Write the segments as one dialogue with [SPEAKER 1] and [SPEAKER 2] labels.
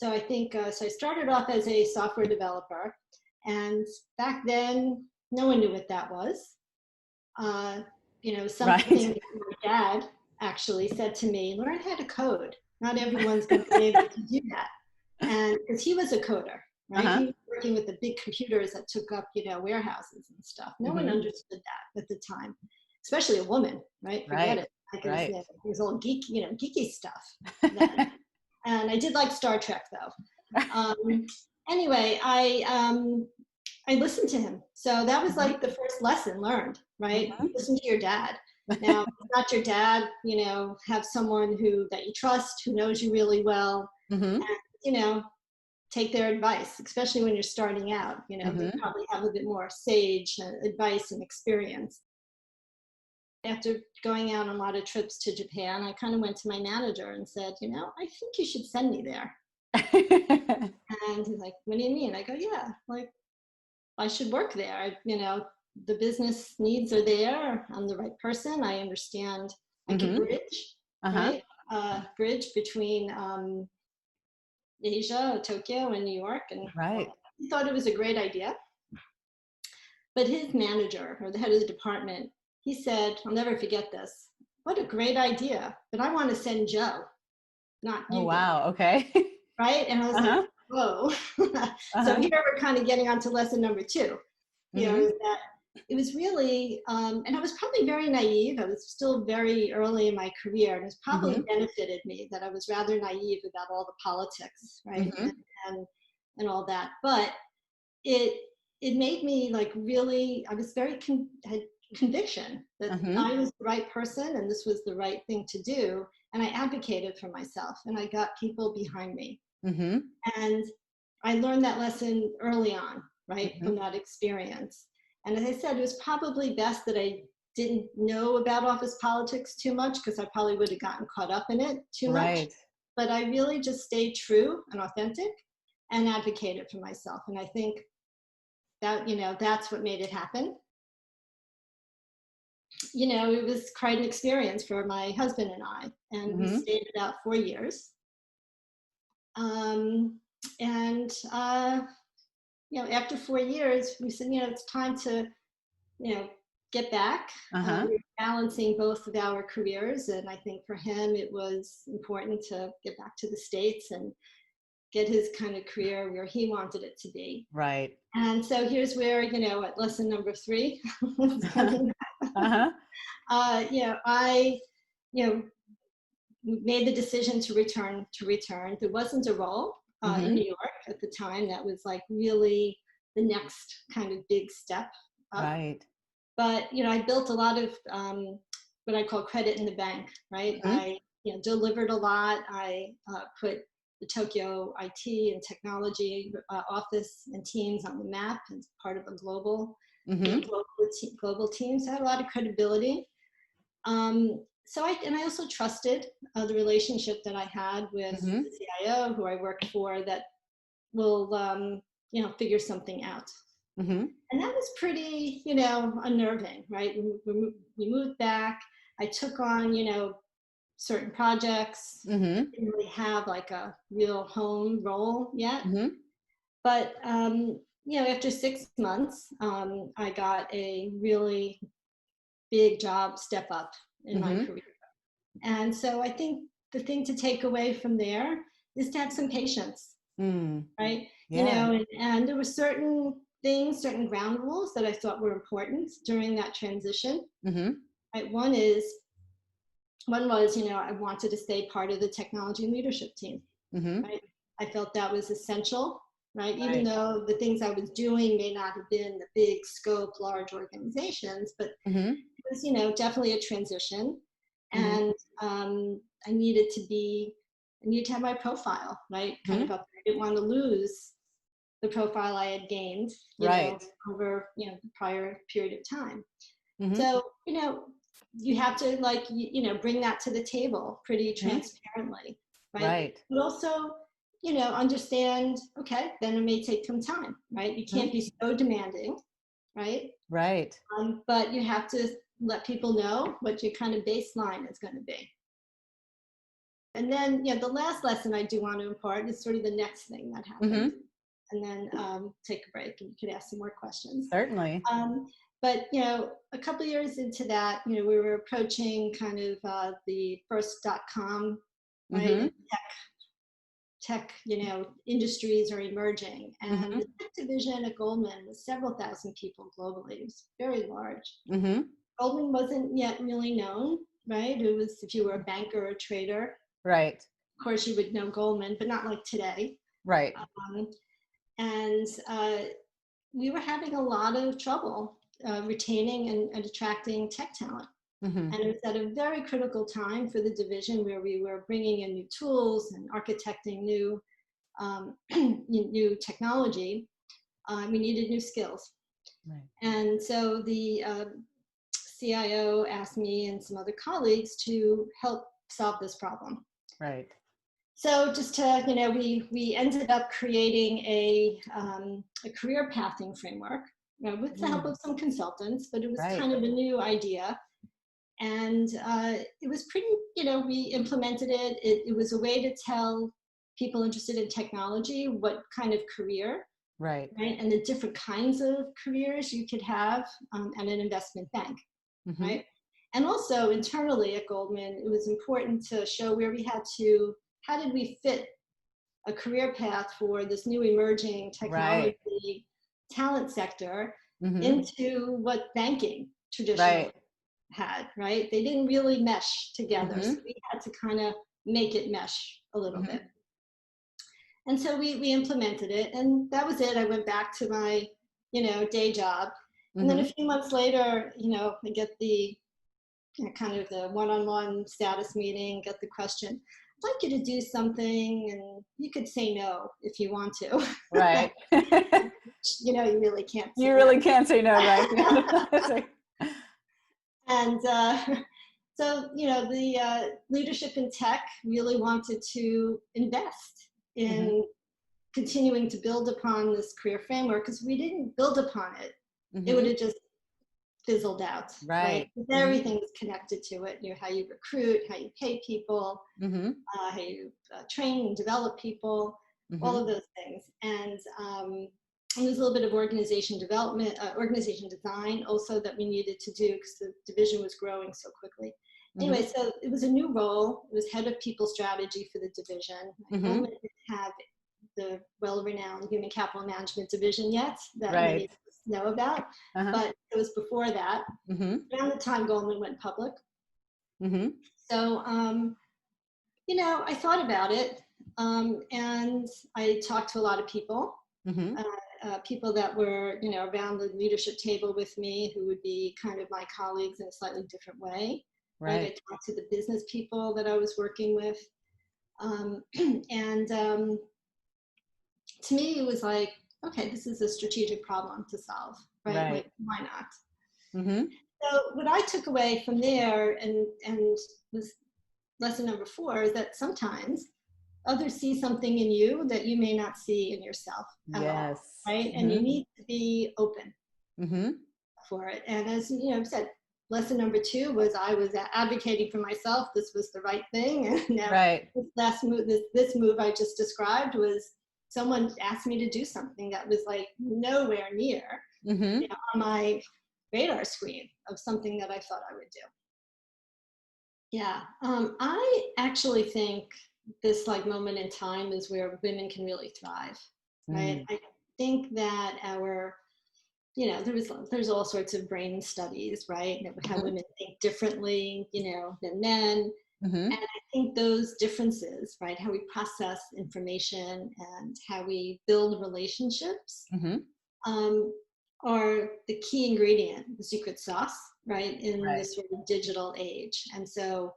[SPEAKER 1] So I think, so I started off as a software developer, and back then, no one knew what that was. Something
[SPEAKER 2] Right.
[SPEAKER 1] that my dad actually said to me, learn how to code. Not everyone's going to be able to do that. And because he was a coder, right?
[SPEAKER 2] Uh-huh.
[SPEAKER 1] He was working with the big computers that took up, warehouses and stuff. No one
[SPEAKER 2] Mm-hmm.
[SPEAKER 1] understood that at the time, especially a woman, right? Forget
[SPEAKER 2] Right.
[SPEAKER 1] it. Like
[SPEAKER 2] Right.
[SPEAKER 1] it was all geeky stuff then. And I did like Star Trek though. Anyway, I listened to him. So that was
[SPEAKER 2] Mhm.
[SPEAKER 1] like the first lesson learned, right?
[SPEAKER 2] Mhm.
[SPEAKER 1] Listen to your dad. Now, if it's not your dad, have someone that you trust, who knows you really well,
[SPEAKER 2] Mhm.
[SPEAKER 1] and, take their advice, especially when you're starting out. They
[SPEAKER 2] Mhm.
[SPEAKER 1] probably have a bit more sage advice and experience. After going out on a lot of trips to Japan, I kind of went to my manager and said, I think you should send me there. And he's like, what do you mean? I go, yeah, like I should work there. The business needs are there. I'm the right person. I understand. I could
[SPEAKER 2] Mhm.
[SPEAKER 1] bridge,
[SPEAKER 2] Uh-huh.
[SPEAKER 1] right? Bridge between Asia, Tokyo, and New York. And
[SPEAKER 2] Right.
[SPEAKER 1] he thought it was a great idea. But his manager, or the head of the department, he said, I'll never forget this. What a great idea. But I want to send Joe, not
[SPEAKER 2] Oh,
[SPEAKER 1] you there.
[SPEAKER 2] wow. Okay.
[SPEAKER 1] Right? And I was like,
[SPEAKER 2] Uh-huh.
[SPEAKER 1] whoa. So
[SPEAKER 2] Uh-huh.
[SPEAKER 1] here we're kind of getting on to lesson number two.
[SPEAKER 2] Mhm.
[SPEAKER 1] Is that it was really, and I was probably very naive. I was still very early in my career, and it's probably
[SPEAKER 2] Mhm.
[SPEAKER 1] benefited me that I was rather naive about all the politics, right,
[SPEAKER 2] Mhm.
[SPEAKER 1] and and all that. But it it made me like really. I was very had conviction that
[SPEAKER 2] Mhm.
[SPEAKER 1] I was the right person and this was the right thing to do, and I advocated for myself, and I got people behind me,
[SPEAKER 2] Mhm.
[SPEAKER 1] and I learned that lesson early on, right, from
[SPEAKER 2] Mhm.
[SPEAKER 1] that experience. And as I said, it was probably best that I didn't know about office politics too much because I probably would have gotten caught up in it too much.
[SPEAKER 2] Right.
[SPEAKER 1] But I really just stayed true and authentic and advocated for myself. And I think that, that's what made it happen. It was quite an experience for my husband and I, and we
[SPEAKER 2] Mhm.
[SPEAKER 1] stayed about 4 years. Um, and after 4 years, we said, it's time to, you know, get back.
[SPEAKER 2] Uh-huh.
[SPEAKER 1] We were balancing both of our careers. And I think for him, it was important to get back to the States and get his kind of career where he wanted it to be.
[SPEAKER 2] Right.
[SPEAKER 1] And so here's where, at lesson number three,
[SPEAKER 2] Uh-huh.
[SPEAKER 1] I, you know, made the decision to return. There wasn't a role in
[SPEAKER 2] Mhm.
[SPEAKER 1] New York at the time that was like really the next kind of big step up.
[SPEAKER 2] Right.
[SPEAKER 1] But I built a lot of what I call credit in the bank. Right,
[SPEAKER 2] Mhm.
[SPEAKER 1] I delivered a lot. I put the Tokyo IT and technology office and teams on the map as part of a global,
[SPEAKER 2] Mhm.
[SPEAKER 1] global team. So I had a lot of credibility. I also trusted the relationship that I had with
[SPEAKER 2] Mhm.
[SPEAKER 1] the CIO who I worked for that will, figure something out.
[SPEAKER 2] Mhm.
[SPEAKER 1] And that was pretty, unnerving, right? We moved back. I took on, certain projects.
[SPEAKER 2] Mhm.
[SPEAKER 1] Didn't really have like a real home role yet.
[SPEAKER 2] Mhm.
[SPEAKER 1] But, after 6 months, I got a really big job step up in my
[SPEAKER 2] Mhm.
[SPEAKER 1] career. And so I think the thing to take away from there is to have some patience,
[SPEAKER 2] Mm.
[SPEAKER 1] right?
[SPEAKER 2] Yeah.
[SPEAKER 1] And there were certain things, certain ground rules that I thought were important during that transition.
[SPEAKER 2] Mhm.
[SPEAKER 1] Right? One was, I wanted to stay part of the technology leadership team,
[SPEAKER 2] Mhm.
[SPEAKER 1] right? I felt that was essential, right? Even
[SPEAKER 2] Right.
[SPEAKER 1] though the things I was doing may not have been the big scope, large organizations, but
[SPEAKER 2] Mhm.
[SPEAKER 1] it was, definitely a transition.
[SPEAKER 2] Mhm.
[SPEAKER 1] And I needed to have my profile, right? Kind of
[SPEAKER 2] Mhm.
[SPEAKER 1] up there. I didn't want to lose the profile I had gained,
[SPEAKER 2] Right.
[SPEAKER 1] over, the prior period of time.
[SPEAKER 2] Mhm.
[SPEAKER 1] So, you have to like, bring that to the table pretty
[SPEAKER 2] Mhm.
[SPEAKER 1] transparently, right?
[SPEAKER 2] Right.
[SPEAKER 1] But also, understand, okay, then it may take some time, right? You can't
[SPEAKER 2] Mhm.
[SPEAKER 1] be so demanding, right?
[SPEAKER 2] Right.
[SPEAKER 1] But you have to let people know what your kind of baseline is going to be. And then, the last lesson I do want to impart is sort of the next thing that happened. And then take a break and you could ask some more questions.
[SPEAKER 2] Certainly.
[SPEAKER 1] But, a couple of years into that, we were approaching kind of the first .com, right? Tech, industries are emerging. And the tech division at Goldman was several thousand people globally. It was very large. Goldman wasn't yet really known, right? It was if you were a banker or a trader.
[SPEAKER 2] Right.
[SPEAKER 1] Of course, you would know Goldman, but not like today.
[SPEAKER 2] Right.
[SPEAKER 1] And we were having a lot of trouble retaining and attracting tech talent. And it was at a very critical time for the division where we were bringing in new tools and architecting new, new technology. We needed new skills.
[SPEAKER 2] Right. And
[SPEAKER 1] so the CIO asked me and some other colleagues to help solve this problem.
[SPEAKER 2] Right.
[SPEAKER 1] So just to, we ended up creating a career pathing framework, with the help of some consultants, but it was kind of a new idea. And it was pretty, we implemented it. It was a way to tell people interested in technology what kind of career, right? And the different kinds of careers you could have at an investment bank, right? And also internally at Goldman, it was important to show where we had to, how did we fit a career path for this new emerging technology talent sector into what banking traditionally had, right? They didn't really mesh together. So we had to kind of make it mesh a little bit. And so we implemented it, and that was it. I went back to my, day job. And then a few months later, I get the kind of the one-on-one status meeting, get the question, I'd like you to do something, and you could say no if you want to.
[SPEAKER 2] Right.
[SPEAKER 1] You really can't.
[SPEAKER 2] You really can't say no, right?
[SPEAKER 1] And so, the leadership in tech really wanted to invest in continuing to build upon this career framework, because we didn't build upon it. It would have just fizzled out, right? Everything was connected to it. How you recruit, how you pay people, how you train and develop people, all of those things. And there's a little bit of organization development, organization design also that we needed to do because the division was growing so quickly. Anyway, so it was a new role. It was head of people strategy for the division. Goldman didn't have the well-renowned human capital management division yet that many of us know about, but it was before that. Around the time Goldman went public. So, I thought about it, and I talked to a lot of people. People that were, around the leadership table with me, who would be kind of my colleagues in a slightly different way. Right. I talked to the business people that I was working with. And to me, it was like, okay, this is a strategic problem to solve, right? Like, why not? So what I took away from there and was lesson number 4 is that sometimes others see something in you that you may not see in yourself at all, right? And you need to be open for it. And as I've said, lesson number 2 was I was advocating for myself. This was the right thing. And now this move I just described was someone asked me to do something that was like nowhere near on my radar screen of something that I thought I would do. Yeah, I actually think this moment in time is where women can really thrive, right? I think that there's all sorts of brain studies, right? How women think differently, than men. And I think those differences, right, how we process information and how we build relationships are the key ingredient, the secret sauce, right, in this sort of digital age. And so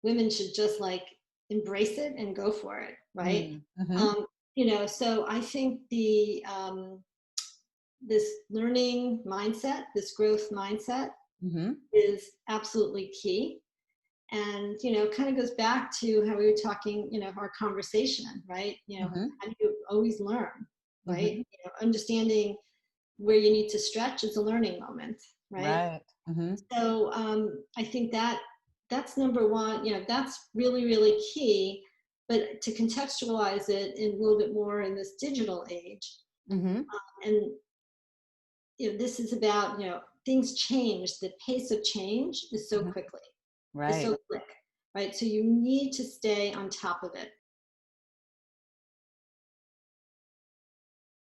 [SPEAKER 1] women should just embrace it and go for it, right? So I think this learning mindset, this growth mindset is absolutely key. And, kind of goes back to how we were talking, our conversation, right? How do you always learn, right? Understanding where you need to stretch is a learning moment, right? So I think that that's number one. That's really, really key. But to contextualize it in a little bit more in this digital age,
[SPEAKER 2] Mm-hmm.
[SPEAKER 1] and this is about, things change. The pace of change is so quickly. It's
[SPEAKER 2] Right.
[SPEAKER 1] so quick, right? So you need to stay on top of it.